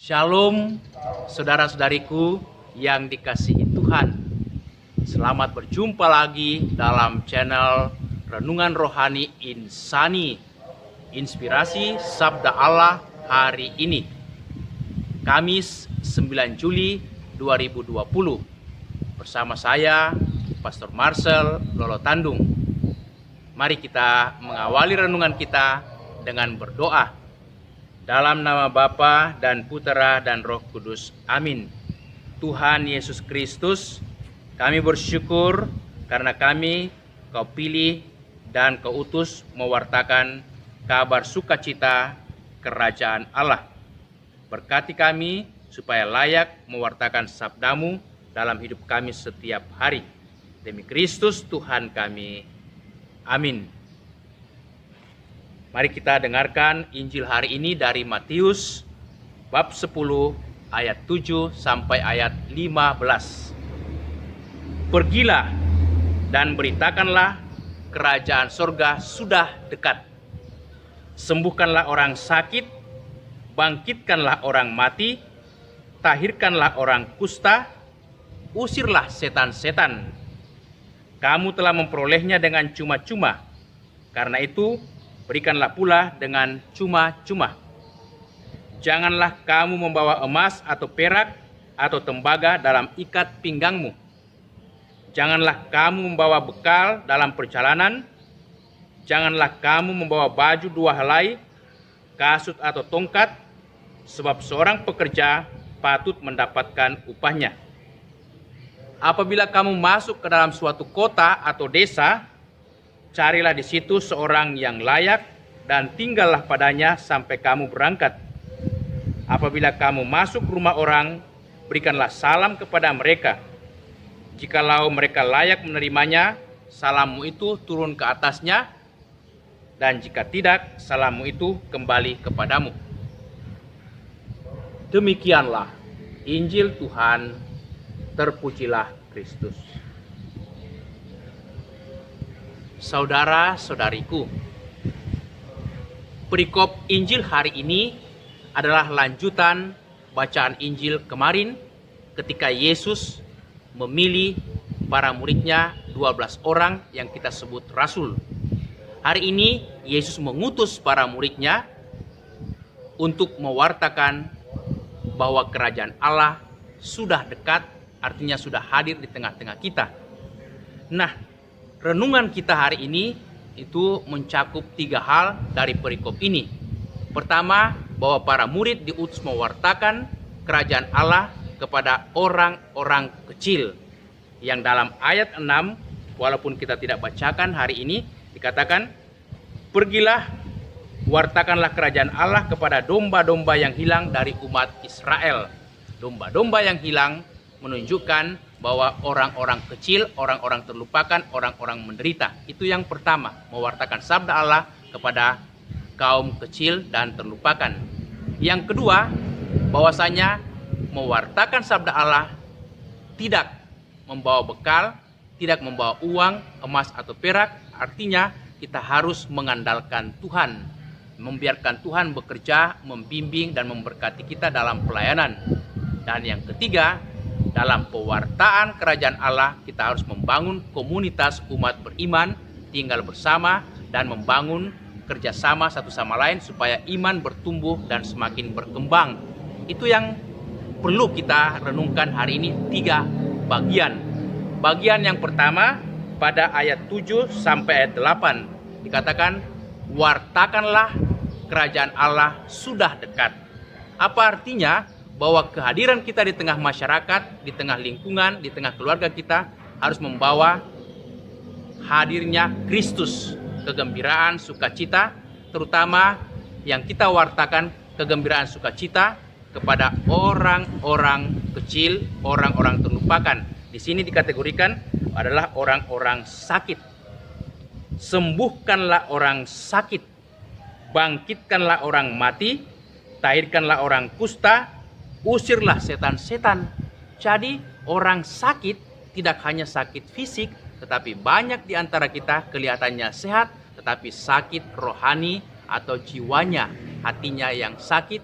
Shalom, saudara-saudariku yang dikasihi Tuhan. Selamat berjumpa lagi dalam channel Renungan Rohani Insani, Inspirasi Sabda Allah hari ini, Kamis 9 Juli 2020. Bersama saya, Pastor Marcel Lolo Tandung. Mari kita mengawali renungan kita dengan berdoa. Dalam nama Bapa dan Putera dan Roh Kudus. Amin. Tuhan Yesus Kristus, kami bersyukur karena Kau pilih dan Kau utus mewartakan kabar sukacita kerajaan Allah. Berkati kami supaya layak mewartakan sabdamu dalam hidup kami setiap hari. Demi Kristus Tuhan kami. Amin. Mari kita dengarkan Injil hari ini dari Matius bab 10 ayat 7 sampai ayat 15. Pergilah dan beritakanlah kerajaan surga sudah dekat. Sembuhkanlah orang sakit, bangkitkanlah orang mati, tahirkanlah orang kusta, usirlah setan-setan. Kamu telah memperolehnya dengan cuma-cuma. Karena itu, berikanlah pula dengan cuma-cuma. Janganlah kamu membawa emas atau perak atau tembaga dalam ikat pinggangmu. Janganlah kamu membawa bekal dalam perjalanan. Janganlah kamu membawa baju dua helai, kasut atau tongkat, sebab seorang pekerja patut mendapatkan upahnya. Apabila kamu masuk ke dalam suatu kota atau desa, carilah di situ seorang yang layak dan tinggallah padanya sampai kamu berangkat. Apabila kamu masuk rumah orang, berikanlah salam kepada mereka. Jikalau mereka layak menerimanya, salammu itu turun ke atasnya, dan jika tidak, salammu itu kembali kepadamu. Demikianlah Injil Tuhan, terpujilah Kristus. Saudara-saudariku, perikop Injil hari ini adalah lanjutan bacaan Injil kemarin ketika Yesus memilih para muridnya 12 orang yang kita sebut rasul. Hari ini Yesus mengutus para muridnya untuk mewartakan bahwa kerajaan Allah sudah dekat, artinya sudah hadir di tengah-tengah kita. Nah, renungan kita hari ini itu mencakup 3 hal dari perikop ini. Pertama, bahwa para murid diutus mewartakan kerajaan Allah kepada orang-orang kecil. Yang dalam ayat 6, walaupun kita tidak bacakan hari ini, dikatakan, pergilah, wartakanlah kerajaan Allah kepada domba-domba yang hilang dari umat Israel. Domba-domba yang hilang menunjukkan bahwa orang-orang kecil, orang-orang terlupakan, orang-orang menderita. Itu yang pertama, mewartakan sabda Allah kepada kaum kecil dan terlupakan. Yang kedua, bahwasanya mewartakan sabda Allah tidak membawa bekal, tidak membawa uang, emas atau perak. Artinya kita harus mengandalkan Tuhan, membiarkan Tuhan bekerja, membimbing dan memberkati kita dalam pelayanan. Dan yang ketiga, dalam pewartaan kerajaan Allah, kita harus membangun komunitas umat beriman, tinggal bersama, dan membangun kerjasama satu sama lain supaya iman bertumbuh dan semakin berkembang. Itu yang perlu kita renungkan hari ini, 3 bagian. Bagian yang pertama pada ayat 7 sampai ayat 8 dikatakan, wartakanlah kerajaan Allah sudah dekat. Apa artinya? Bahwa kehadiran kita di tengah masyarakat, di tengah lingkungan, di tengah keluarga kita harus membawa hadirnya Kristus, kegembiraan, sukacita, terutama yang kita wartakan kegembiraan sukacita kepada orang-orang kecil, orang-orang terlupakan. Di sini dikategorikan adalah orang-orang sakit. Sembuhkanlah orang sakit, bangkitkanlah orang mati, tahirkanlah orang kusta, usirlah setan-setan. Jadi orang sakit tidak hanya sakit fisik, tetapi banyak di antara kita kelihatannya sehat, tetapi sakit rohani atau jiwanya, hatinya yang sakit.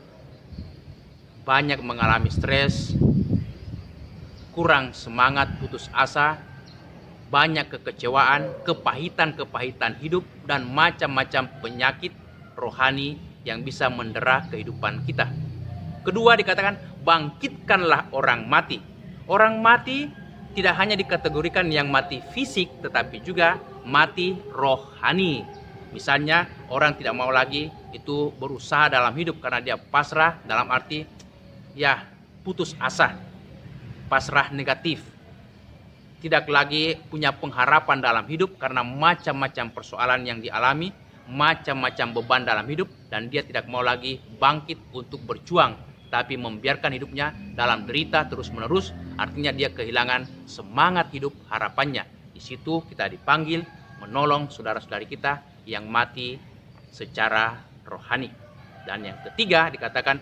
banyak mengalami stres, kurang semangat, putus asa, banyak kekecewaan, kepahitan hidup, dan macam-macam penyakit rohani yang bisa mendera kehidupan kita. Kedua dikatakan, bangkitkanlah orang mati. Orang mati tidak hanya dikategorikan yang mati fisik, tetapi juga mati rohani. Misalnya orang tidak mau lagi itu berusaha dalam hidup karena dia pasrah, dalam arti ya putus asa, pasrah negatif, tidak lagi punya pengharapan dalam hidup karena macam-macam persoalan yang dialami, macam-macam beban dalam hidup, dan dia tidak mau lagi bangkit untuk berjuang, tapi membiarkan hidupnya dalam derita terus-menerus. Artinya dia kehilangan semangat hidup, harapannya. Di situ kita dipanggil menolong saudara-saudari kita yang mati secara rohani. Dan yang ketiga dikatakan,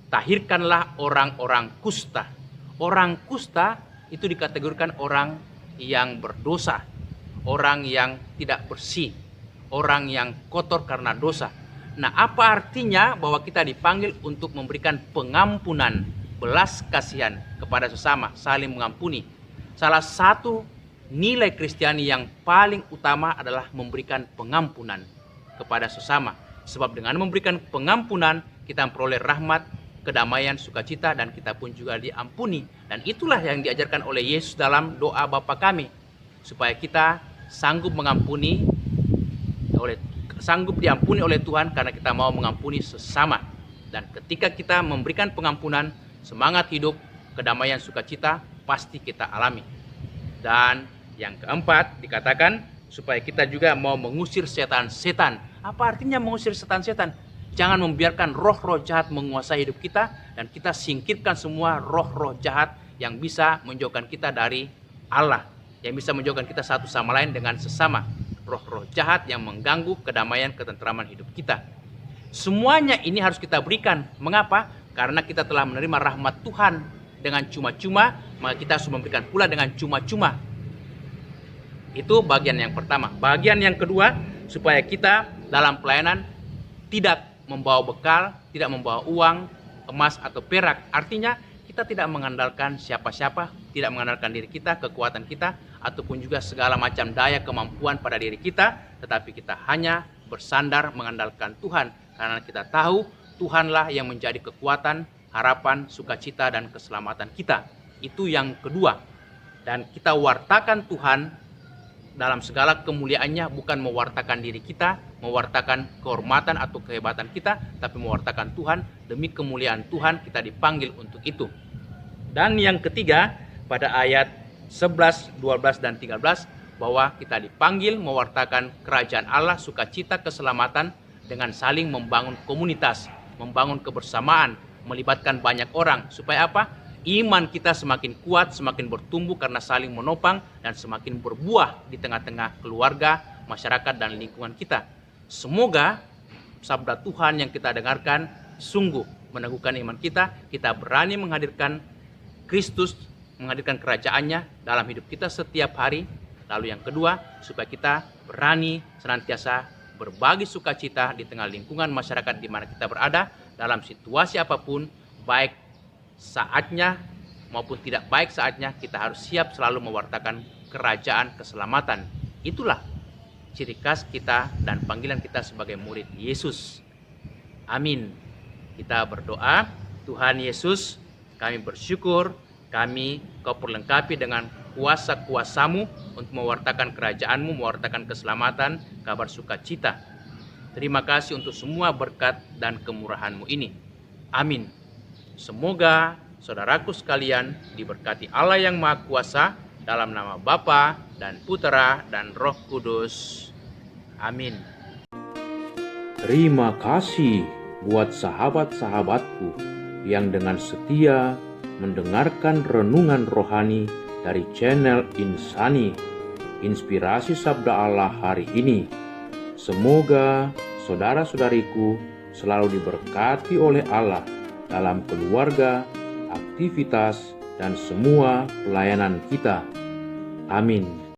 tahirkanlah orang-orang kusta. Orang kusta itu dikategorikan orang yang berdosa, orang yang tidak bersih, orang yang kotor karena dosa. Nah, apa artinya bahwa kita dipanggil untuk memberikan pengampunan, belas kasihan kepada sesama, saling mengampuni? Salah satu nilai Kristiani yang paling utama adalah memberikan pengampunan kepada sesama. Sebab dengan memberikan pengampunan, kita memperoleh rahmat, kedamaian, sukacita, dan kita pun juga diampuni. Dan itulah yang diajarkan oleh Yesus dalam doa Bapa kami, supaya kita sanggup mengampuni, sanggup diampuni oleh Tuhan karena kita mau mengampuni sesama. Dan ketika kita memberikan pengampunan, semangat hidup, kedamaian, sukacita pasti kita alami. Dan yang keempat dikatakan supaya kita juga mau mengusir setan-setan. Apa artinya mengusir setan-setan? Jangan membiarkan roh-roh jahat menguasai hidup kita, dan kita singkirkan semua roh-roh jahat yang bisa menjauhkan kita dari Allah, yang bisa menjauhkan kita satu sama lain dengan sesama. Roh-roh jahat yang mengganggu kedamaian, ketentraman hidup kita. Semuanya ini harus kita berikan. Mengapa? Karena kita telah menerima rahmat Tuhan dengan cuma-cuma, maka kita harus memberikan pula dengan cuma-cuma. Itu bagian yang pertama. Bagian yang kedua, supaya kita dalam pelayanan tidak membawa bekal, tidak membawa uang, emas atau perak. Artinya kita tidak mengandalkan siapa-siapa, tidak mengandalkan diri kita, kekuatan kita, ataupun juga segala macam daya kemampuan pada diri kita, tetapi kita hanya bersandar mengandalkan Tuhan, karena kita tahu Tuhanlah yang menjadi kekuatan, harapan, sukacita, dan keselamatan kita. Itu yang kedua. Dan kita wartakan Tuhan dalam segala kemuliaannya, bukan mewartakan diri kita, mewartakan kehormatan atau kehebatan kita, tapi mewartakan Tuhan. Demi kemuliaan Tuhan kita dipanggil untuk itu. Dan yang ketiga, pada ayat 11, 12, dan 13, bahwa kita dipanggil mewartakan kerajaan Allah, sukacita, keselamatan, dengan saling membangun komunitas, membangun kebersamaan, melibatkan banyak orang. Supaya apa? Iman kita semakin kuat, semakin bertumbuh karena saling menopang, dan semakin berbuah di tengah-tengah keluarga, masyarakat, dan lingkungan kita. Semoga sabda Tuhan yang kita dengarkan sungguh meneguhkan iman kita. Kita berani menghadirkan Kristus, menghadirkan kerajaannya dalam hidup kita setiap hari. Lalu yang kedua, supaya kita berani senantiasa berbagi sukacita di tengah lingkungan masyarakat di mana kita berada, dalam situasi apapun, baik saatnya maupun tidak baik saatnya, kita harus siap selalu mewartakan kerajaan keselamatan. Itulah ciri khas kita dan panggilan kita sebagai murid Yesus. Amin. Kita berdoa. Tuhan Yesus, kami bersyukur Kau perlengkapi dengan kuasa-kuasa-Mu untuk mewartakan kerajaan-Mu, mewartakan keselamatan, kabar sukacita. Terima kasih untuk semua berkat dan kemurahan-Mu ini. Amin. Semoga saudaraku sekalian diberkati Allah yang Maha Kuasa, dalam nama Bapa dan Putera dan Roh Kudus. Amin. Terima kasih buat sahabat-sahabatku yang dengan setia mendengarkan renungan rohani dari channel Insani, Inspirasi Sabda Allah hari ini. Semoga saudara-saudariku selalu diberkati oleh Allah dalam keluarga, aktivitas, dan semua pelayanan kita. Amin.